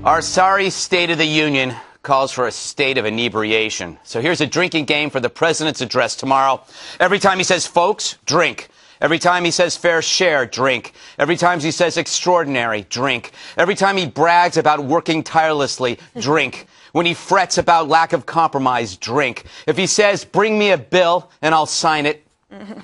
Our sorry State of the Union calls for a state of inebriation. So here's a drinking game for the president's address tomorrow. Every time he says folks, drink. Every time he says fair share, drink. Every time he says extraordinary, drink. Every time he brags about working tirelessly, drink. When he frets about lack of compromise, drink. If he says bring me a bill and I'll sign it,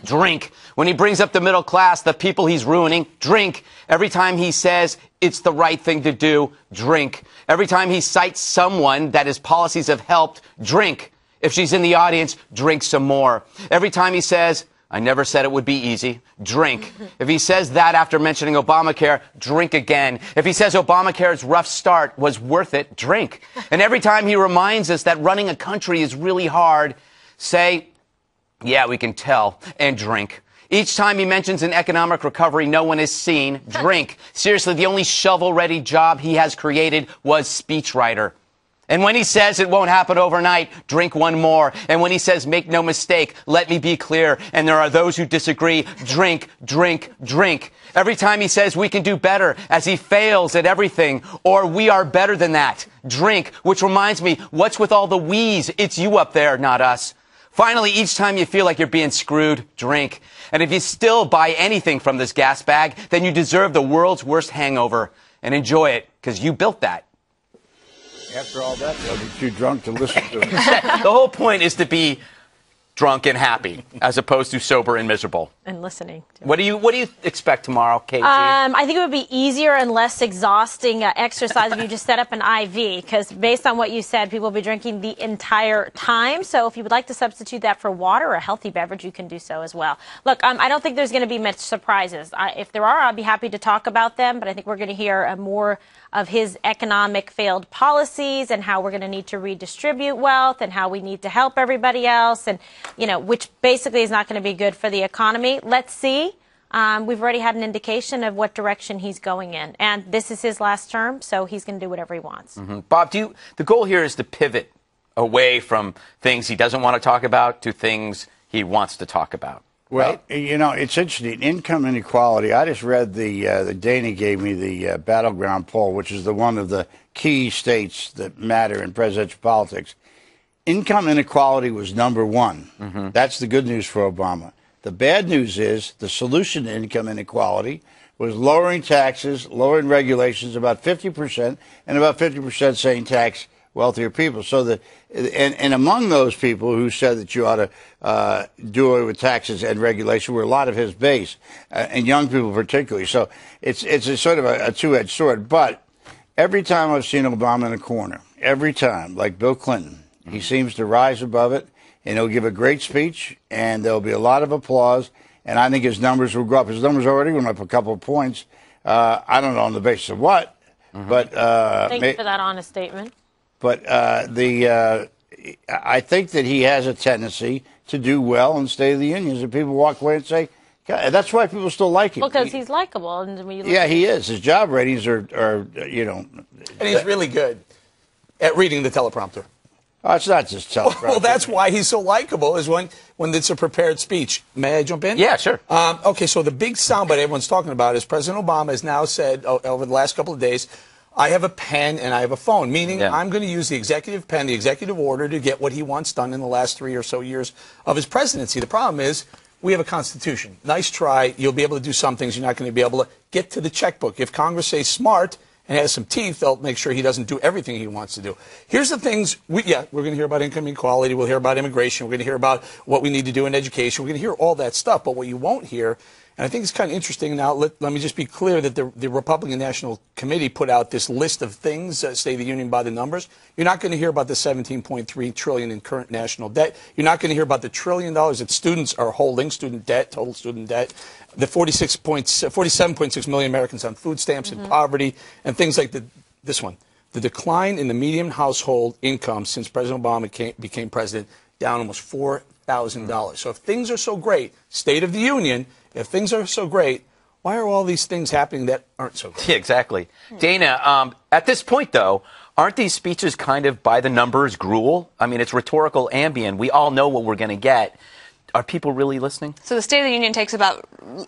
drink. When he brings up the middle class, the people he's ruining, drink. Every time he says it's the right thing to do, drink. Every time he cites someone that his policies have helped, drink. If she's in the audience, drink some more. Every time he says, I never said it would be easy, drink. If he says that after mentioning Obamacare, drink again. If he says Obamacare's rough start was worth it, drink. And every time he reminds us that running a country is really hard, say, yeah, we can tell, and drink. Each time he mentions an economic recovery no one has seen, drink. Seriously, the only shovel-ready job he has created was speechwriter. And when he says it won't happen overnight, drink one more. And when he says, make no mistake, let me be clear, and there are those who disagree, drink, drink, drink. Every time he says we can do better, as he fails at everything, or we are better than that, drink. Which reminds me, what's with all the we's? It's you up there, not us. Finally, each time you feel like you're being screwed, drink. And if you still buy anything from this gas bag, then you deserve the world's worst hangover. And enjoy it, because you built that. After all that, they'll be too drunk to listen to it. The whole point is to be drunk and happy, as opposed to sober and miserable. And listening. What do you expect tomorrow, KG? I think it would be easier and less exhausting exercise if you just set up an IV, because based on what you said, people will be drinking the entire time. So if you would like to substitute that for water or a healthy beverage, you can do so as well. Look, I don't think there's going to be much surprises. If there are, I'll be happy to talk about them, but I think we're going to hear more of his economic failed policies and how we're going to need to redistribute wealth and how we need to help everybody else, and which basically is not going to be good for the economy. Let's see. We've already had an indication of what direction he's going in, and this is his last term, so he's going to do whatever he wants. Bob, the goal here is to pivot away from things he doesn't want to talk about to things he wants to talk about. Well, right? It's interesting. Income inequality. I just read the Dana gave me the battleground poll, which is one of the key states that matter in presidential politics. Income inequality was number one. That's the good news for Obama. The bad news is the solution to income inequality was lowering taxes, lowering regulations, about 50%, and about 50% saying tax wealthier people. So and among those people who said that you ought to do away with taxes and regulation were a lot of his base, and young people particularly. So it's a sort of a two-edged sword. But every time I've seen Obama in a corner, every time, like Bill Clinton, he seems to rise above it, and he'll give a great speech, and there'll be a lot of applause, and I think his numbers will go up. His numbers already went up a couple of points. I don't know on the basis of what, but thank you for that honest statement. But I think that he has a tendency to do well in State of the Union. And people walk away and say, God, that's why people still like him. Well, because he's likable. And yeah, he is. His job ratings are. And he's really good at reading the teleprompter. Oh, it's not just teleprompter. Well, that's why he's so likable, is when it's a prepared speech. May I jump in? Yeah, sure. Okay, so the big soundbite everyone's talking about is President Obama has now said over the last couple of days, I have a pen and I have a phone, meaning I'm going to use the executive pen, the executive order, to get what he wants done in the last 3 or so years of his presidency. The problem is we have a Constitution. Nice try. You'll be able to do some things. You're not going to be able to get to the checkbook. If Congress says smart and has some teeth, they'll make sure he doesn't do everything he wants to do. Here's the things. We're going to hear about income inequality. We'll hear about immigration. We're going to hear about what we need to do in education. We're going to hear all that stuff. But what you won't hear, and I think it's kind of interesting. Now, let me just be clear that the Republican National Committee put out this list of things, State of the Union by the numbers. You're not going to hear about the $17.3 trillion in current national debt. You're not going to hear about the $1 trillion that students are holding, student debt, total student debt, the 47.6 million Americans on food stamps and poverty, and things like this one. The decline in the median household income since President Obama became president, down almost $4,000. So if things are so great, State of the Union, if things are so great, why are all these things happening that aren't so great? Yeah, exactly. Dana, at this point, though, aren't these speeches kind of by the numbers gruel? I mean, it's rhetorical Ambien. We all know what we're going to get. are people really listening? So the State of the Union takes about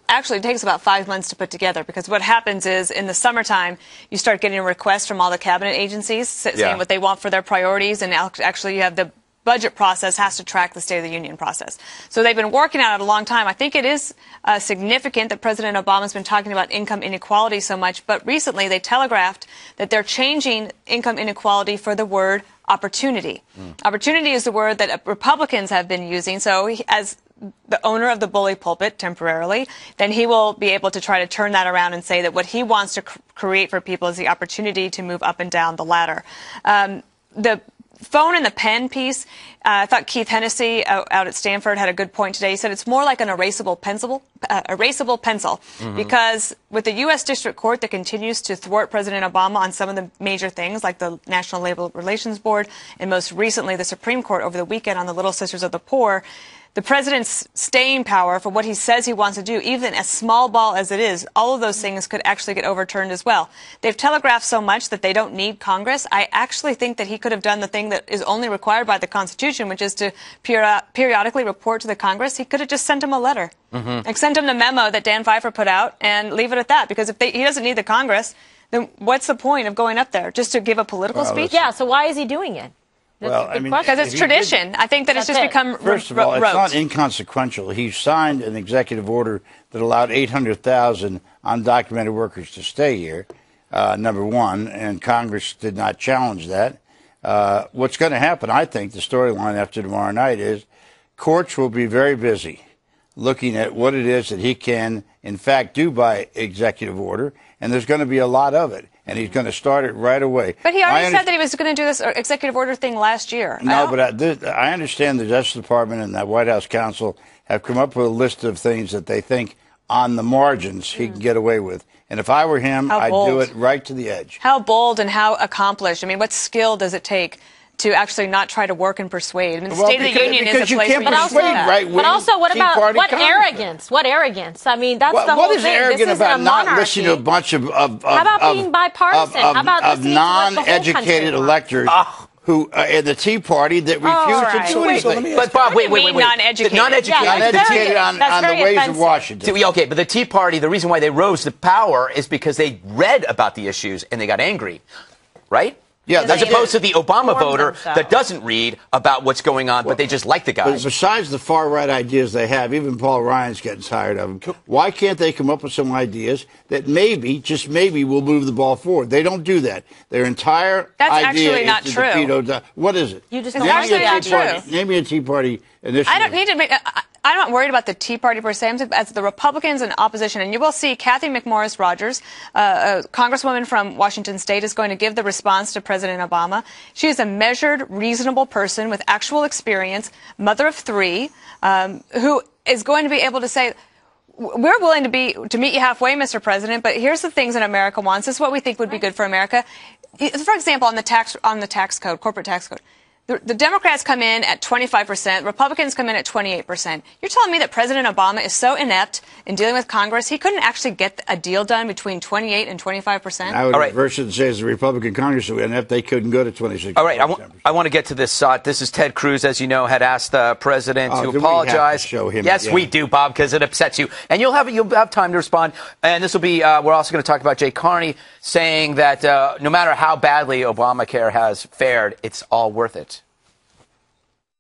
5 months to put together, because what happens is in the summertime you start getting requests from all the cabinet agencies saying what they want for their priorities, and actually you have the budget process has to track the State of the Union process. So they've been working on it a long time. I think it is significant that President Obama's been talking about income inequality so much, but recently they telegraphed that they're changing income inequality for the word opportunity. Opportunity is the word that Republicans have been using. So as the owner of the bully pulpit temporarily, then he will be able to try to turn that around and say that what he wants to create for people is the opportunity to move up and down the ladder. The phone and the pen piece, I thought Keith Hennessy out at Stanford had a good point today. He said it's more like an erasable pencil, because with the U.S. District Court that continues to thwart President Obama on some of the major things, like the National Labor Relations Board, and most recently the Supreme Court over the weekend on the Little Sisters of the Poor, the president's staying power for what he says he wants to do, even as small ball as it is, all of those things could actually get overturned as well. They've telegraphed so much that they don't need Congress. I actually think that he could have done the thing that is only required by the Constitution, which is to periodically report to the Congress. He could have just sent him a letter, like sent him the memo that Dan Pfeiffer put out, and leave it at that. Because if he doesn't need the Congress, then what's the point of going up there? Just to give a political speech? Yeah, so why is he doing it? Well, I mean, because it's tradition. I think that it's just become First of all, it's not inconsequential. He signed an executive order that allowed 800,000 undocumented workers to stay here, number one, and Congress did not challenge that. What's going to happen, I think, the storyline after tomorrow night is courts will be very busy looking at what it is that he can, in fact, do by executive order, and there's going to be a lot of it. And he's going to start it right away. But he already said that he was going to do this executive order thing last year. No, but I understand the Justice Department and the White House counsel have come up with a list of things that they think on the margins he can get away with. And if I were him, I'd do it right to the edge. How bold and how accomplished. I mean, what skill does it take to actually not try to work and persuade? I mean, the State of the Union is a place where you persuade right-wing But also, what about Congress. arrogance? What arrogogance? I mean, that's the whole thing. What is arrogant about not listening to a bunch of how about being bipartisan? How about of non-educated electors who in the Tea Party that refuse to do anything? But Bob, wait. Non-educated. Non-educated on the ways of Washington. Okay, but the Tea Party, the reason why they rose to power is because they read about the issues and they got angry, right? Yeah, as opposed to the Obama voter that doesn't read about what's going on, but they just like the guy. But besides the far-right ideas they have, even Paul Ryan's getting tired of them, why can't they come up with some ideas that maybe, just maybe, will move the ball forward? They don't do that. Their entire idea is to defeat O'Donnell. What is it? You just it's actually not true. Name me a Tea Party initiative. I don't need to make... I'm not worried about the Tea Party per se. I'm as the Republicans and opposition. And you will see Kathy McMorris Rogers, a congresswoman from Washington State, is going to give the response to President Obama. She is a measured, reasonable person with actual experience, mother of three, who is going to be able to say, we're willing to meet you halfway, Mr. President, but here's the things that America wants. This is what we think would be good for America. For example, on the tax code, corporate tax code. The Democrats come in at 25%. Republicans come in at 28%. You're telling me that President Obama is so inept in dealing with Congress, he couldn't actually get a deal done between 28 and 25%? I would reverse it and say, as the Republican Congress, and if they couldn't go to 26%. All right, I want to get to this. This is Ted Cruz, as you know, had asked the president to apologize. We have to show him yes, we do, Bob, because it upsets you. And you'll have time to respond. And this will be, we're also going to talk about Jay Carney saying that no matter how badly Obamacare has fared, it's all worth it.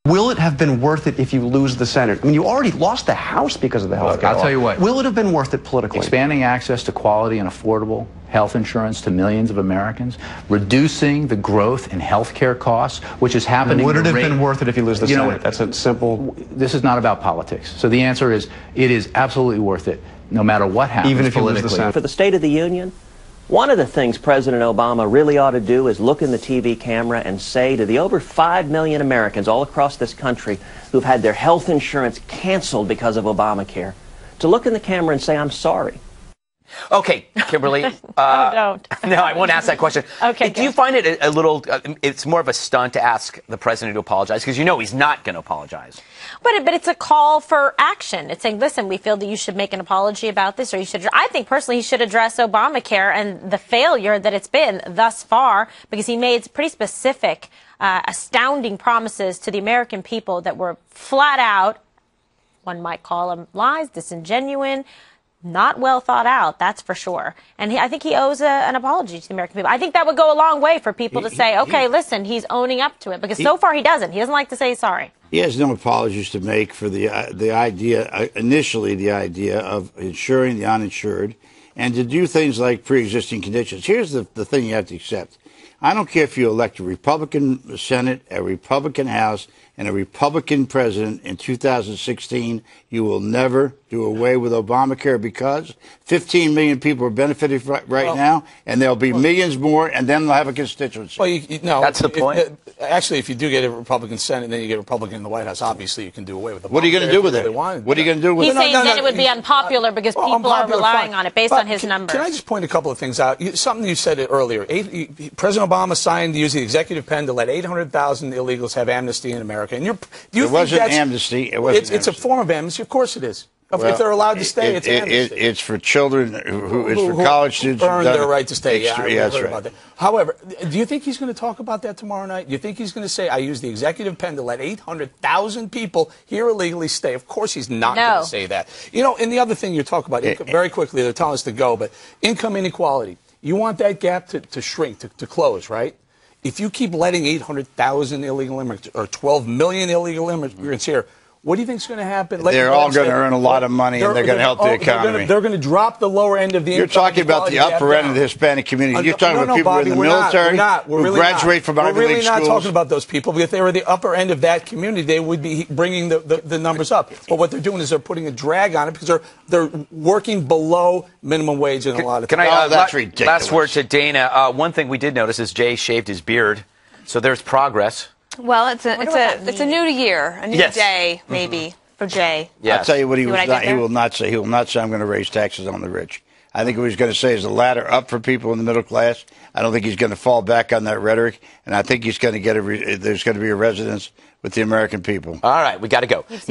Will it have been worth it if you lose the Senate? I mean, you already lost the House because of the health care law. I'll tell you what. Will it have been worth it politically? Expanding access to quality and affordable health insurance to millions of Americans, reducing the growth in health care costs, which is happening. Would it have been worth it if you lose the Senate? That's a simple... This is not about politics. So the answer is, it is absolutely worth it, no matter what happens even if politically. You lose the Senate. For the State of the Union, one of the things President Obama really ought to do is look in the TV camera and say to the over 5 million Americans all across this country who've had their health insurance canceled because of Obamacare, to look in the camera and say, I'm sorry. Okay, Kimberly. Don't. No, I won't ask that question. Okay. Do you find it a little, it's more of a stunt to ask the president to apologize? Because you know he's not going to apologize. But it's a call for action. It's saying, listen, we feel that you should make an apology about this, or you should. I think personally he should address Obamacare and the failure that it's been thus far, because he made pretty specific, astounding promises to the American people that were flat out one might call them lies, disingenuous, not well thought out, that's for sure. And I think he owes an apology to the American people. I think that would go a long way for people to say, okay, listen, he's owning up to it. Because so far he doesn't. He doesn't like to say sorry. He has no apologies to make for the idea, initially the idea of insuring the uninsured and to do things like pre-existing conditions. Here's the thing you have to accept. I don't care if you elect a Republican Senate, a Republican House, and a Republican president in 2016, you will never do away with Obamacare because 15 million people are benefiting right now, and there'll be millions more, and then they'll have a constituency. Well, no, that's the point. Actually, if you do get a Republican Senate and then you get a Republican in the White House, obviously you can do away with Obamacare. What are you going to do with it? What are you going to do with it? He's saying that it would be unpopular because people are relying on it based on his numbers. Can I just point a couple of things out? Something you said earlier. President Obama signed to use the executive pen to let 800,000 illegals have amnesty in America. And it wasn't amnesty. It's a form of amnesty. Of course it is. If they're allowed to stay, it's amnesty. It's for children it's for college students who earned their right to stay. That's right. About that. However, do you think he's going to talk about that tomorrow night? Do you think he's going to say, I use the executive pen to let 800,000 people here illegally stay? Of course he's not going to say that. You know, and the other thing you're talking about, very quickly, they're telling us to go, but income inequality. You want that gap to shrink, to close, right? If you keep letting 800,000 illegal immigrants or 12 million illegal immigrants here, what do you think is going to happen? They're all going to earn a lot of money, and they're going to help the economy. They're going to drop the lower end of the income. You're talking about the upper end of the Hispanic community. You're talking about people in the military who graduate from Ivy League schools. We're really not talking about those people. If they were the upper end of that community, they would be bringing the numbers up. But what they're doing is they're putting a drag on it because they're working below minimum wage in a lot of things. That's ridiculous. Last word to Dana. One thing we did notice is Jay shaved his beard, so there's progress. Well, it's a new year, a new day, maybe. For Jay. Yes. I'll tell you what he will not say. He will not say, I'm going to raise taxes on the rich. I think what he's going to say is a ladder up for people in the middle class. I don't think he's going to fall back on that rhetoric. And I think he's going to there's going to be a resonance with the American people. All right, we got to go. Next.